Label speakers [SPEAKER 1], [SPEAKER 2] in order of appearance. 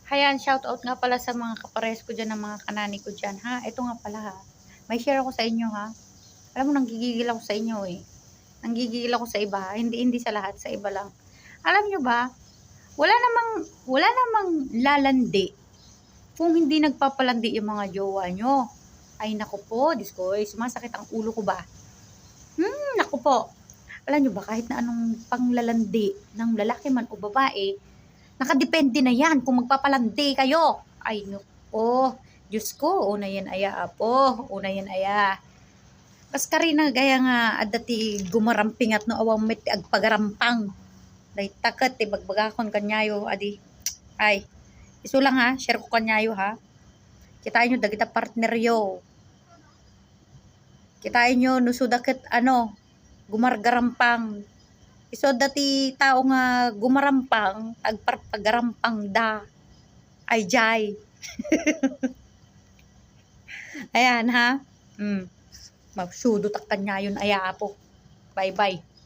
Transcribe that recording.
[SPEAKER 1] Ayan, shoutout nga pala sa mga kapares ko dyan, ng mga kanani ko dyan, ha? Ito nga pala, ha? May share ako sa inyo, ha? Alam mo, nanggigigil ako sa inyo, eh. Nanggigigil ako sa iba, ha? Hindi sa lahat, sa iba lang. Alam nyo ba, wala namang lalandi kung hindi nagpapalandi yung mga jowa nyo. Ay, naku po, Diyos ko, sumasakit ang ulo ko ba? Naku po. Alam nyo ba, kahit na anong panglalandi ng lalaki man o babae, nakadepende na yan kung magpapalandi kayo. Ay, naku, Diyos ko, una yan aya po, una yan aya. Kas karina gaya nga adati gumarampingat no awang met agpagarampang. Day taket ti bagbagakon kanyayo adi. Ay, iso lang ha, share ko kanyayo ha. Kitain nyo dagita partner yo. Kitain nyo nusudaket ano, gumargarampang. Iso dati tao nga gumarampang, agpagarampang da. Ay jay. Ayan ha. Magsudo tak kanyayon aya po. Bye bye.